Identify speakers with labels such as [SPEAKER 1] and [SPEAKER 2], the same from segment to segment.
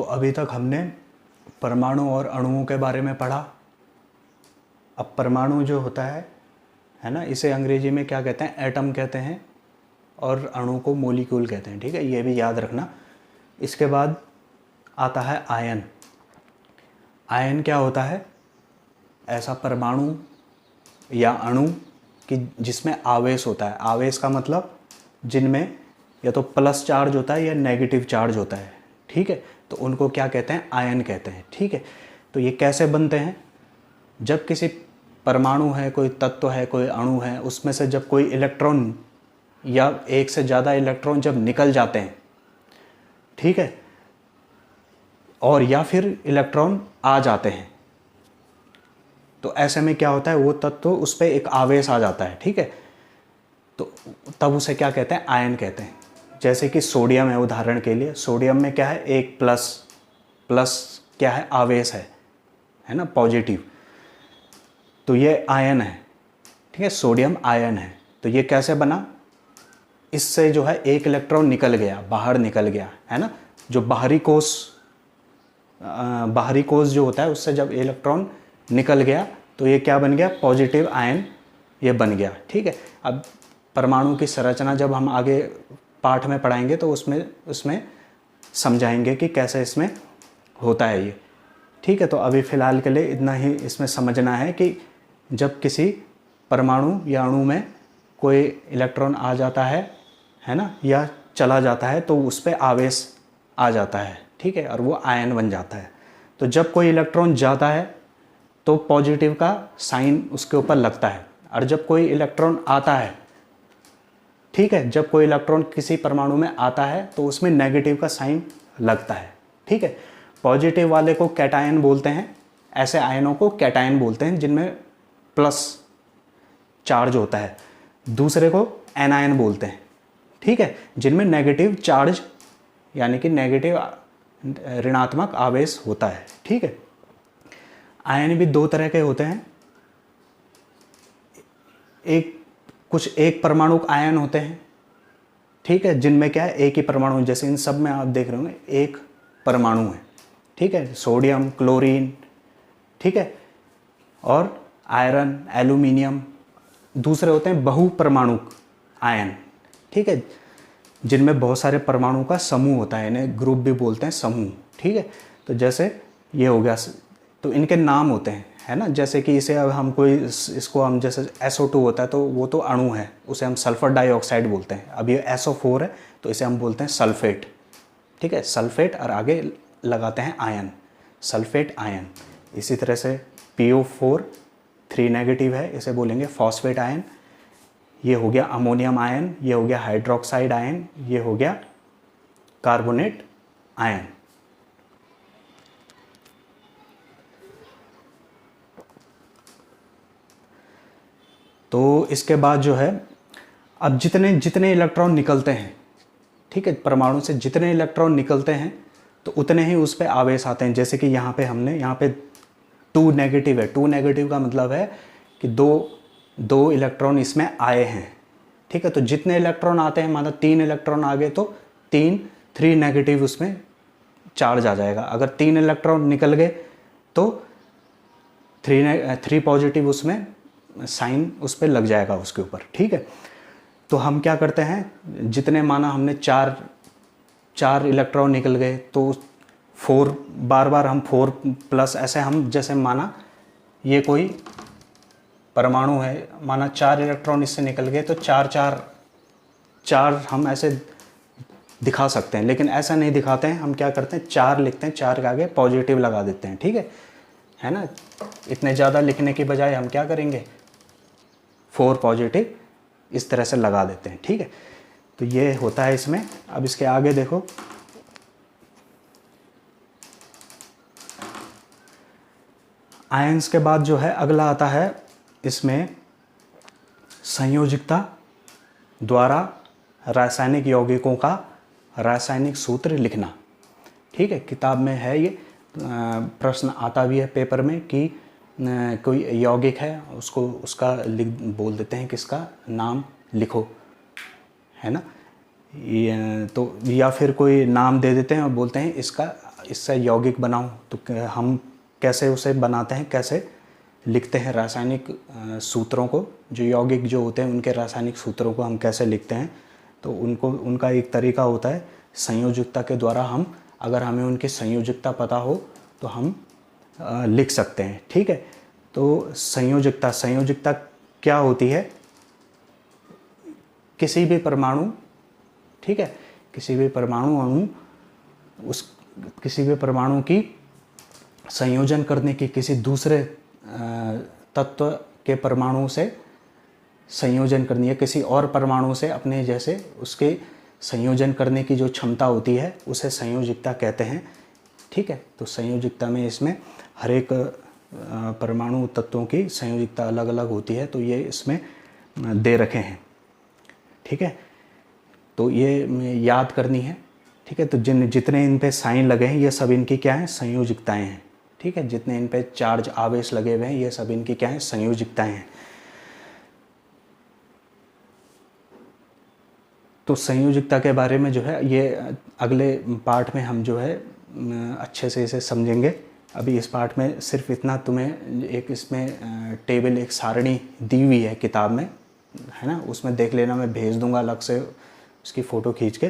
[SPEAKER 1] तो अभी तक हमने परमाणु और अणुओं के बारे में पढ़ा। अब परमाणु जो होता है ना, इसे अंग्रेजी में क्या कहते हैं, एटम कहते हैं, और अणु को मॉलिक्यूल कहते हैं। ठीक है, ये भी याद रखना। इसके बाद आता है आयन। आयन क्या होता है? ऐसा परमाणु या अणु कि जिसमें आवेश होता है। आवेश का मतलब जिनमें या तो प्लस चार्ज होता है या नेगेटिव चार्ज होता है। ठीक है, तो उनको क्या कहते हैं? आयन कहते हैं। ठीक है, तो ये कैसे बनते हैं? जब किसी परमाणु है, कोई तत्व है, कोई अणु है, उसमें से जब कोई इलेक्ट्रॉन या एक से ज़्यादा इलेक्ट्रॉन जब निकल जाते हैं, ठीक है, और या फिर इलेक्ट्रॉन आ जाते हैं, तो ऐसे में क्या होता है, वो तत्व उस पर एक आवेश आ जाता है। ठीक है, तो तब उसे क्या कहते हैं? आयन कहते हैं। जैसे कि सोडियम है, उदाहरण के लिए सोडियम में क्या है? एक प्लस क्या है? आवेश है ना, पॉजिटिव। तो ये आयन है। ठीक है, सोडियम आयन है। तो ये कैसे बना? इससे जो है एक इलेक्ट्रॉन निकल गया, बाहर निकल गया, है ना। जो बाहरी कोश जो होता है, उससे जब इलेक्ट्रॉन निकल गया तो ये क्या बन गया? पॉजिटिव आयन ये बन गया। ठीक है, अब परमाणु की संरचना जब हम आगे पाठ में पढ़ाएंगे तो उसमें समझाएंगे कि कैसे इसमें होता है ये। ठीक है, तो अभी फ़िलहाल के लिए इतना ही इसमें समझना है कि जब किसी परमाणु या अणु में कोई इलेक्ट्रॉन आ जाता है ना, या चला जाता है, तो उस पर आवेश आ जाता है। ठीक है, और वो आयन बन जाता है। तो जब कोई इलेक्ट्रॉन जाता है तो पॉजिटिव का साइन उसके ऊपर लगता है, और जब कोई इलेक्ट्रॉन आता है, ठीक है, जब कोई इलेक्ट्रॉन किसी परमाणु में आता है तो उसमें नेगेटिव का साइन लगता है। ठीक है, पॉजिटिव वाले को कैटायन बोलते हैं, ऐसे आयनों को कैटायन बोलते हैं जिनमें प्लस चार्ज होता है। दूसरे को एनायन बोलते हैं। ठीक है, जिनमें नेगेटिव चार्ज यानी कि नेगेटिव ऋणात्मक आवेश होता है। ठीक है, आयन भी दो तरह के होते हैं। एक परमाणु आयन होते हैं, ठीक है, जिनमें क्या है? एक ही परमाणु, जैसे इन सब में आप देख रहे होंगे एक परमाणु है। ठीक है, सोडियम, क्लोरीन, ठीक है, और आयरन, एल्यूमिनियम। दूसरे होते हैं बहुपरमाणु आयन। ठीक है, जिनमें बहुत सारे परमाणु का समूह होता है, इन्हें ग्रुप भी बोलते हैं, समूह। ठीक है, तो जैसे ये हो गया, तो इनके नाम होते हैं, है ना। जैसे कि इसे अब हम कोई इसको हम जैसे SO2 होता है तो वो तो अणु है, उसे हम सल्फर डाइऑक्साइड बोलते हैं। अब ये SO4 है तो इसे हम बोलते हैं सल्फेट। ठीक है, सल्फेट, और आगे लगाते हैं आयन, सल्फेट आयन। इसी तरह से PO4 3 नेगेटिव है, इसे बोलेंगे फॉस्फेट आयन। ये हो गया अमोनियम आयन, ये हो गया हाइड्रोक्साइड आयन, ये हो गया कार्बोनेट आयन। तो इसके बाद जो है, अब जितने जितने इलेक्ट्रॉन निकलते हैं, ठीक है, परमाणु से जितने इलेक्ट्रॉन निकलते हैं तो उतने ही उस पर आवेश आते हैं। जैसे कि यहाँ पे 2 नेगेटिव है। 2 नेगेटिव का मतलब है कि दो इलेक्ट्रॉन इसमें आए हैं। ठीक है, तो जितने इलेक्ट्रॉन आते हैं, माना 3 इलेक्ट्रॉन आ गए तो 3 नेगेटिव उसमें चार्ज आ जाएगा। अगर 3 इलेक्ट्रॉन निकल गए तो 3 पॉजिटिव उसमें साइन उस पर लग जाएगा उसके ऊपर। ठीक है, तो हम क्या करते हैं, जितने माना हमने 4 इलेक्ट्रॉन निकल गए तो 4 बार हम 4+ ऐसे हम, जैसे माना ये कोई परमाणु है, माना 4 इलेक्ट्रॉन इससे निकल गए तो 4 हम ऐसे दिखा सकते हैं, लेकिन ऐसा नहीं दिखाते हैं। हम क्या करते हैं, 4 लिखते हैं, 4 के आगे पॉजिटिव लगा देते हैं। ठीक है ना। इतने ज़्यादा लिखने की बजाय हम क्या करेंगे, 4 पॉजिटिव इस तरह से लगा देते हैं। ठीक है, तो ये होता है इसमें। अब इसके आगे देखो, आयंस के बाद जो है अगला आता है इसमें संयोजकता द्वारा रासायनिक यौगिकों का रासायनिक सूत्र लिखना। ठीक है, किताब में है ये, प्रश्न आता भी है पेपर में कि कोई यौगिक है, उसको उसका बोल देते हैं कि इसका नाम लिखो, है ना। तो या फिर कोई नाम दे देते हैं और बोलते हैं इसका इससे यौगिक बनाऊं तो हम कैसे उसे बनाते हैं, कैसे लिखते हैं रासायनिक सूत्रों को, जो यौगिक जो होते हैं उनके रासायनिक सूत्रों को हम कैसे लिखते हैं। तो उनका एक तरीका होता है संयोजकता के द्वारा। हम अगर हमें उनकी संयोजकता पता हो तो हम लिख सकते हैं, ठीक है। तो संयोजकता क्या होती है? किसी भी परमाणु, ठीक है, किसी भी परमाणु किसी भी परमाणु की संयोजन करने की किसी दूसरे तत्व के परमाणु से संयोजन करनी है, किसी और परमाणु से अपने जैसे उसके संयोजन करने की जो क्षमता होती है उसे संयोजकता कहते हैं, ठीक है। तो संयोजकता में इसमें हर एक परमाणु तत्वों की संयोजकता अलग अलग होती है, तो ये इसमें दे रखे हैं, ठीक है। तो ये याद करनी है, ठीक है। तो जितने इन पे साइन लगे हैं ये सब इनकी क्या है? संयोजकताएं हैं, ठीक है। जितने इन पे चार्ज आवेश लगे हुए हैं ये सब इनकी क्या है? संयोजकताएं हैं। तो संयोजकता के बारे में जो है ये अगले पार्ट में हम जो है अच्छे से इसे समझेंगे। अभी इस पार्ट में सिर्फ इतना तुम्हें एक इसमें टेबल, एक सारणी दी हुई है किताब में, है ना, उसमें देख लेना, मैं भेज दूंगा अलग से उसकी फ़ोटो खींच के।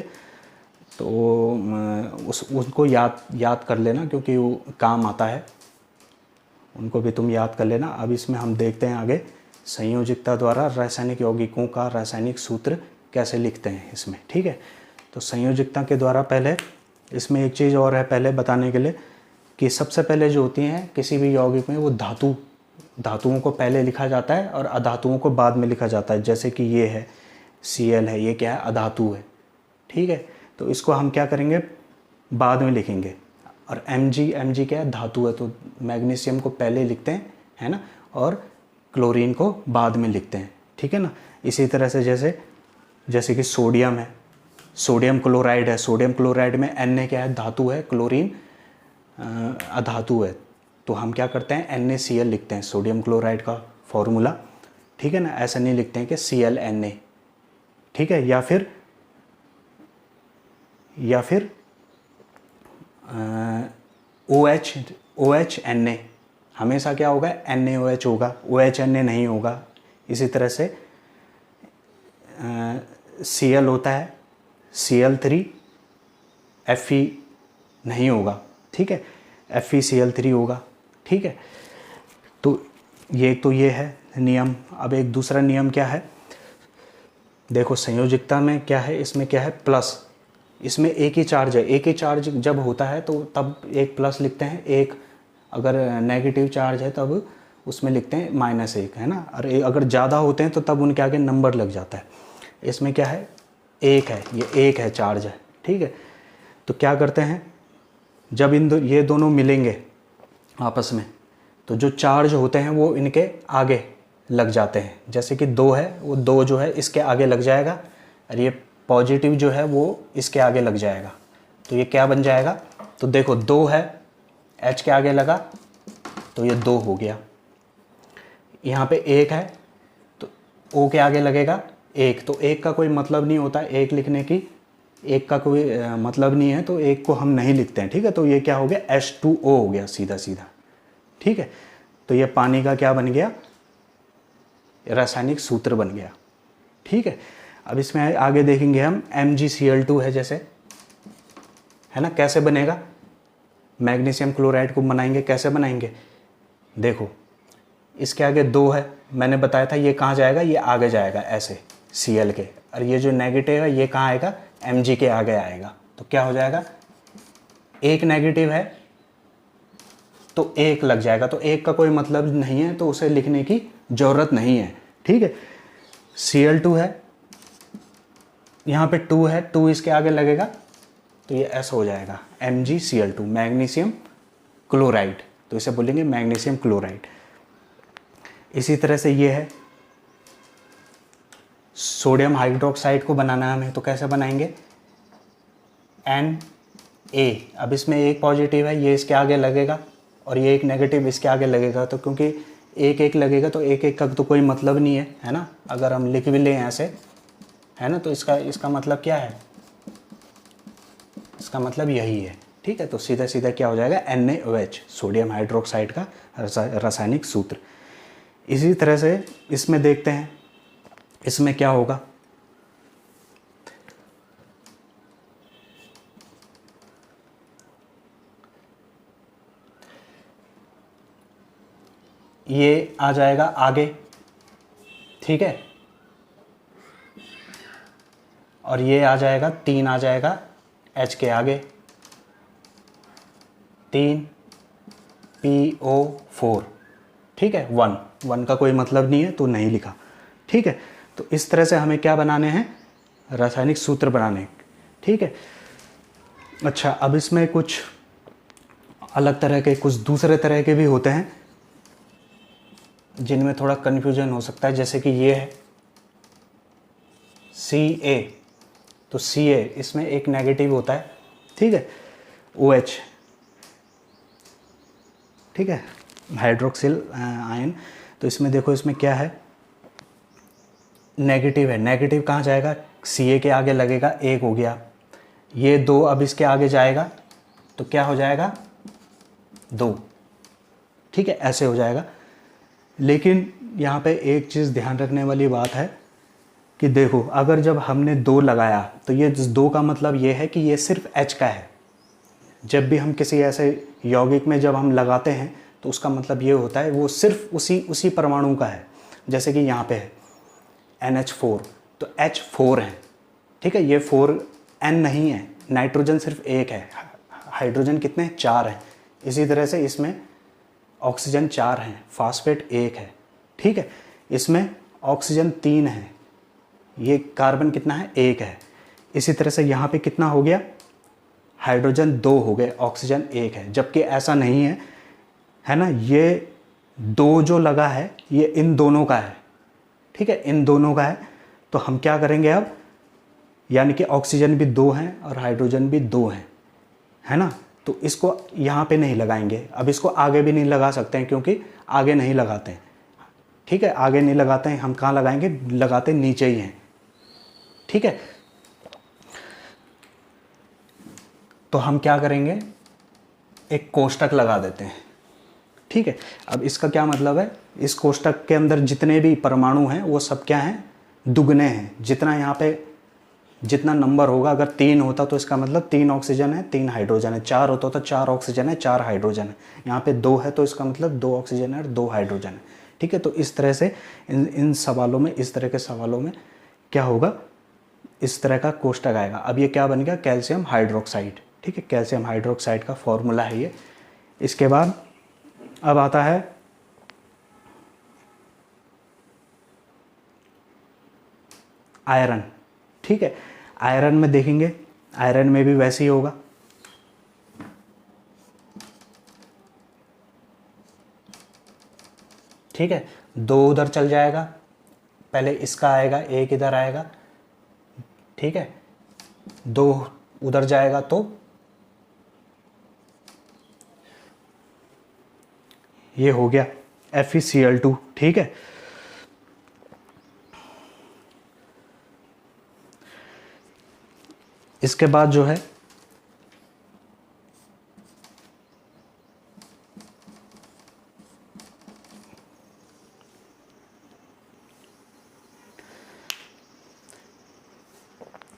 [SPEAKER 1] तो उसको याद कर लेना क्योंकि वो काम आता है, उनको भी तुम याद कर लेना। अब इसमें हम देखते हैं आगे संयोजकता द्वारा रासायनिक यौगिकों का रासायनिक सूत्र कैसे लिखते हैं इसमें, ठीक है। तो संयोजकता के द्वारा पहले इसमें एक चीज़ और है पहले बताने के लिए कि सबसे पहले जो होती हैं किसी भी यौगिक में वो धातुओं को पहले लिखा जाता है और अधातुओं को बाद में लिखा जाता है। जैसे कि ये है Cl है, ये क्या है? अधातु है, ठीक है। तो इसको हम क्या करेंगे? बाद में लिखेंगे। और Mg क्या है? धातु है, तो मैग्नीशियम को पहले लिखते हैं, है ना, और क्लोरीन को बाद में लिखते हैं, ठीक है ना। इसी तरह से जैसे कि सोडियम है, सोडियम क्लोराइड है, सोडियम क्लोराइड में Na क्या है? धातु है, क्लोरीन अधातु है, तो हम क्या करते हैं? NaCl लिखते हैं, सोडियम क्लोराइड का फॉर्मूला, ठीक है ना। ऐसा नहीं लिखते हैं कि ClNa, ठीक है। या फिर OHNA, हमेशा क्या होगा? NaOH होगा, OHNA नहीं होगा। इसी तरह से Cl होता है, Cl3 Fe नहीं होगा, ठीक है, FeCl3 होगा, ठीक है। तो ये है नियम। अब एक दूसरा नियम क्या है? देखो संयोजकता में क्या है, इसमें क्या है? प्लस। इसमें एक ही चार्ज है, एक ही चार्ज जब होता है तो तब एक प्लस लिखते हैं, एक अगर नेगेटिव चार्ज है तब उसमें लिखते हैं -1, है ना। और अगर ज़्यादा होते हैं तो तब उनके आगे नंबर लग जाता है। इसमें क्या है? एक है, ये एक है, चार्ज है, ठीक है। तो क्या करते हैं जब ये दोनों मिलेंगे आपस में तो जो चार्ज होते हैं वो इनके आगे लग जाते हैं। जैसे कि 2 है, वो 2 जो है इसके आगे लग जाएगा और ये पॉजिटिव जो है वो इसके आगे लग जाएगा। तो ये क्या बन जाएगा? तो देखो 2 है, H के आगे लगा तो ये 2 हो गया। यहाँ पे 1 है तो O के आगे लगेगा 1, तो 1 का कोई मतलब नहीं होता, 1 लिखने की 1 का कोई मतलब नहीं है, तो 1 को हम नहीं लिखते हैं, ठीक है। तो ये क्या हो गया? H2O हो गया सीधा, ठीक है। तो ये पानी का क्या बन गया? रासायनिक सूत्र बन गया, ठीक है। अब इसमें आगे देखेंगे हम MgCl2 है जैसे, है ना। कैसे बनेगा? मैग्नीशियम क्लोराइड को बनाएंगे, कैसे बनाएंगे? देखो इसके आगे 2 है, मैंने बताया था ये कहाँ जाएगा? ये आगे जाएगा ऐसे Cl के, और ये जो नेगेटिव है ये कहाँ आएगा? Mg के आगे आएगा। तो क्या हो जाएगा? एक नेगेटिव है तो 1 लग जाएगा, तो 1 का कोई मतलब नहीं है, तो उसे लिखने की ज़रूरत नहीं है, ठीक है। Cl2 है, यहाँ पे 2 है, 2 इसके आगे लगेगा तो ये ऐसा हो जाएगा MgCl2, मैग्नीशियम क्लोराइड, तो इसे बोलेंगे मैग्नीशियम क्लोराइड। इसी तरह से ये है सोडियम हाइड्रोक्साइड को बनाना है हमें, तो कैसे बनाएंगे? Na, अब इसमें एक पॉजिटिव है, ये इसके आगे लगेगा और ये एक नेगेटिव इसके आगे लगेगा, तो क्योंकि एक लगेगा तो एक का तो कोई मतलब नहीं है ना। अगर हम लिख भी लें ऐसे, है ना, तो इसका मतलब क्या है? इसका मतलब यही है, ठीक है, तो सीधा सीधा क्या हो जाएगा, NaOH, सोडियम हाइड्रोक्साइड का रासायनिक सूत्र। इसी तरह से इसमें देखते हैं इसमें क्या होगा। ये आ जाएगा आगे, ठीक है, और ये आ जाएगा 3 आ जाएगा H के आगे, 3 PO4, ठीक है, 1 का कोई मतलब नहीं है तो नहीं लिखा, ठीक है। तो इस तरह से हमें क्या बनाने हैं, रासायनिक सूत्र बनाने, ठीक है। अच्छा, अब इसमें कुछ अलग तरह के, कुछ दूसरे तरह के भी होते हैं जिनमें थोड़ा कन्फ्यूजन हो सकता है, जैसे कि ये है Ca, तो Ca इसमें एक नेगेटिव होता है, ठीक है, OH, ठीक है, हाइड्रोक्सिल आयन। तो इसमें देखो इसमें क्या है, नेगेटिव है, नेगेटिव कहाँ जाएगा, Ca के आगे लगेगा, 1 हो गया, ये 2 अब इसके आगे जाएगा तो क्या हो जाएगा, 2, ठीक है, ऐसे हो जाएगा। लेकिन यहाँ पे एक चीज़ ध्यान रखने वाली बात है कि देखो अगर जब हमने 2 लगाया तो ये 2 का मतलब ये है कि ये सिर्फ H का है। जब भी हम किसी ऐसे यौगिक में जब हम लगाते हैं तो उसका मतलब ये होता है वो सिर्फ उसी परमाणु का है। जैसे कि यहाँ पे है NH4, तो H4 है, ठीक है, ये 4 N नहीं है, नाइट्रोजन सिर्फ 1 है, हाइड्रोजन कितने हैं, 4 हैं। इसी तरह से इसमें ऑक्सीजन 4 हैं, फास्फेट 1 है, ठीक है, इसमें ऑक्सीजन 3 है, ये कार्बन कितना है, 1 है। इसी तरह से यहाँ पे कितना हो गया, हाइड्रोजन 2 हो गए, ऑक्सीजन 1 है, जबकि ऐसा नहीं है, है ना, ये 2 जो लगा है ये इन दोनों का है, ठीक है, इन दोनों का है। तो हम क्या करेंगे अब, यानी कि ऑक्सीजन भी 2 हैं और हाइड्रोजन भी 2 हैं, है ना, तो इसको यहाँ पे नहीं लगाएंगे। अब इसको आगे भी नहीं लगा सकते हैं क्योंकि आगे नहीं लगाते हैं, ठीक है, आगे नहीं लगाते हैं, हम कहाँ लगाएंगे, लगाते नीचे ही हैं, ठीक है। तो हम क्या करेंगे, एक कोष्टक लगा देते हैं, ठीक है। अब इसका क्या मतलब है, इस कोष्टक के अंदर जितने भी परमाणु हैं वो सब क्या हैं, दुगने हैं। जितना यहाँ पे जितना नंबर होगा, अगर 3 होता तो इसका मतलब 3 ऑक्सीजन है 3 हाइड्रोजन है, 4 होता तो 4 ऑक्सीजन है 4 हाइड्रोजन है, यहाँ पे 2 है तो इसका मतलब 2 ऑक्सीजन है और 2 हाइड्रोजन है, ठीक है। तो इस तरह से इन सवालों में, इस तरह के सवालों में क्या होगा, इस तरह का कोष्टक आएगा। अब ये क्या बन गया, कैल्शियम हाइड्रोक्साइड, ठीक है, कैल्शियम हाइड्रोक्साइड का फॉर्मूला है ये। इसके बाद अब आता है आयरन, ठीक है। आयरन में देखेंगे, आयरन में भी वैसे ही होगा, ठीक है, 2 उधर चल जाएगा, पहले इसका आएगा, 1 इधर आएगा, ठीक है, 2 उधर जाएगा तो ये हो गया FeCl2, ठीक है। इसके बाद जो है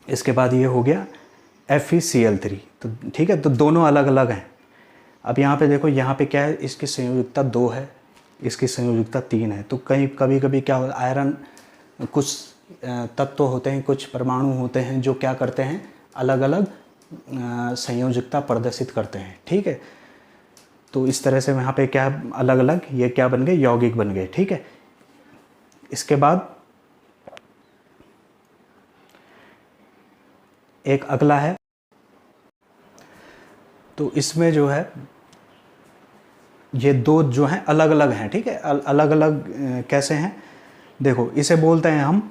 [SPEAKER 1] इसके बाद ये हो गया FeCl3, तो ठीक है, तो दोनों अलग अलग हैं। अब यहाँ पे देखो, यहाँ पे क्या है, इसकी संयोजकता 2 है, इसकी संयोजकता 3 है। तो कभी कभी क्या होता है, आयरन कुछ तत्व होते हैं, कुछ परमाणु होते हैं जो क्या करते हैं, अलग अलग संयोजकता प्रदर्शित करते हैं, ठीक है। तो इस तरह से यहाँ पे क्या अलग अलग ये क्या बन गए, यौगिक बन गए, ठीक है। इसके बाद एक अगला है, तो इसमें जो है ये 2 जो हैं अलग अलग हैं, ठीक है, अलग अलग कैसे हैं, देखो इसे बोलते हैं हम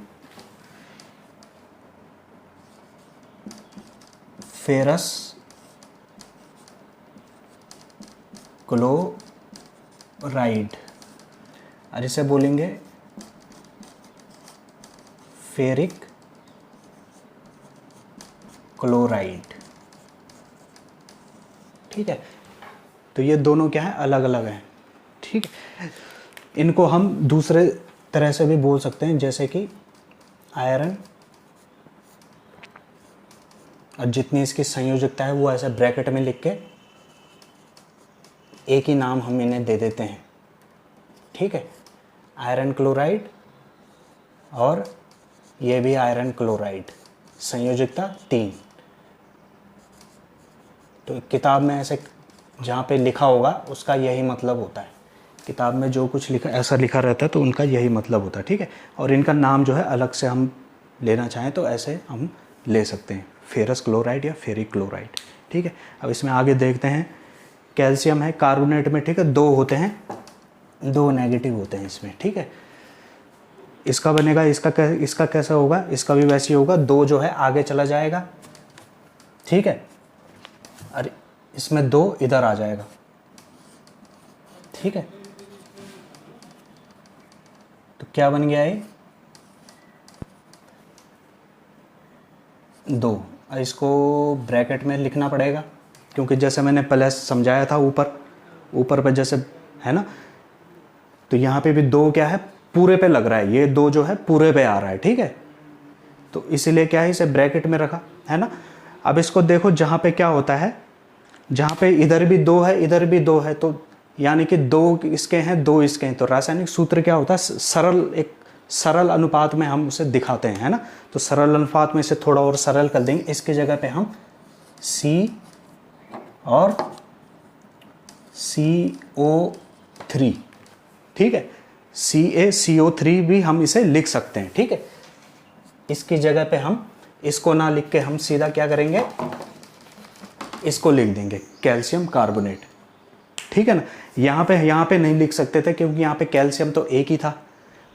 [SPEAKER 1] फेरस क्लोराइड, और इसे बोलेंगे फेरिक क्लोराइड, ठीक है। तो ये दोनों क्या है, अलग अलग हैं, ठीक है। इनको हम दूसरे तरह से भी बोल सकते हैं, जैसे कि आयरन, और जितनी इसकी संयोजकता है वो ऐसे ब्रैकेट में लिख के एक ही नाम हम इन्हें दे देते हैं, ठीक है। आयरन क्लोराइड और ये भी आयरन क्लोराइड, संयोजकता 3। तो किताब में ऐसे जहाँ पे लिखा होगा उसका यही मतलब होता है, किताब में जो कुछ लिखा ऐसा लिखा रहता है तो उनका यही मतलब होता है, ठीक है। और इनका नाम जो है अलग से हम लेना चाहें तो ऐसे हम ले सकते हैं, फेरस क्लोराइड या फेरिक क्लोराइड, ठीक है। अब इसमें आगे देखते हैं, कैल्शियम है कार्बोनेट में, ठीक है, 2 होते हैं, 2 नेगेटिव होते हैं इसमें, ठीक है। इसका बनेगा, इसका कैसा होगा, इसका भी वैसे ही होगा, 2 जो है आगे चला जाएगा, ठीक है, और इसमें 2 इधर आ जाएगा, ठीक है। तो क्या बन गया ये 2। इसको ब्रैकेट में लिखना पड़ेगा क्योंकि जैसे मैंने पहले समझाया था ऊपर पे जैसे है ना, तो यहाँ पे भी 2 क्या है, पूरे पे लग रहा है, ये 2 जो है पूरे पे आ रहा है, ठीक है। तो इसीलिए क्या है, इसे ब्रैकेट में रखा है ना। अब इसको देखो, जहाँ पे क्या होता है, जहाँ पे इधर भी 2 है इधर भी 2 है, तो यानी कि 2 इसके हैं 2 इसके हैं, तो रासायनिक सूत्र क्या होता है, एक सरल अनुपात में हम उसे दिखाते हैं, है ना। तो सरल अनुपात में इसे थोड़ा और सरल कर देंगे, इसके जगह पे हम C और CO3, ठीक है, CaCO3 भी हम इसे लिख सकते हैं, ठीक है। इसकी जगह पे हम इसको ना लिख के हम सीधा क्या करेंगे, इसको लिख देंगे कैल्शियम कार्बोनेट, ठीक है ना। यहाँ पे नहीं लिख सकते थे क्योंकि यहाँ पे कैल्शियम तो एक ही था,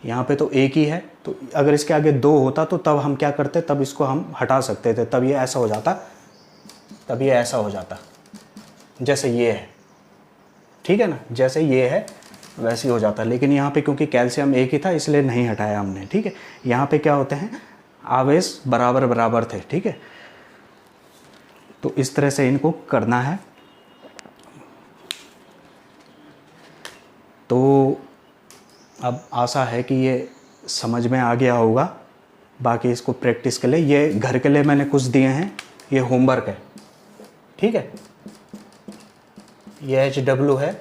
[SPEAKER 1] यहाँ पे तो एक ही है, तो अगर इसके आगे 2 होता तो तब हम क्या करते, तब इसको हम हटा सकते थे, तब ये ऐसा हो जाता, तब ये ऐसा हो जाता, जैसे ये है, ठीक है ना, जैसे ये है वैसे ही हो जाता। लेकिन यहाँ पे क्योंकि कैल्शियम एक ही था इसलिए नहीं हटाया हमने, ठीक है। यहाँ पे क्या होते हैं, आवेश बराबर बराबर थे, ठीक है। तो इस तरह से इनको करना है। तो अब आशा है कि ये समझ में आ गया होगा, बाकी इसको प्रैक्टिस के लिए, ये घर के लिए मैंने कुछ दिए हैं, ये होमवर्क है, ठीक है। ये HW है,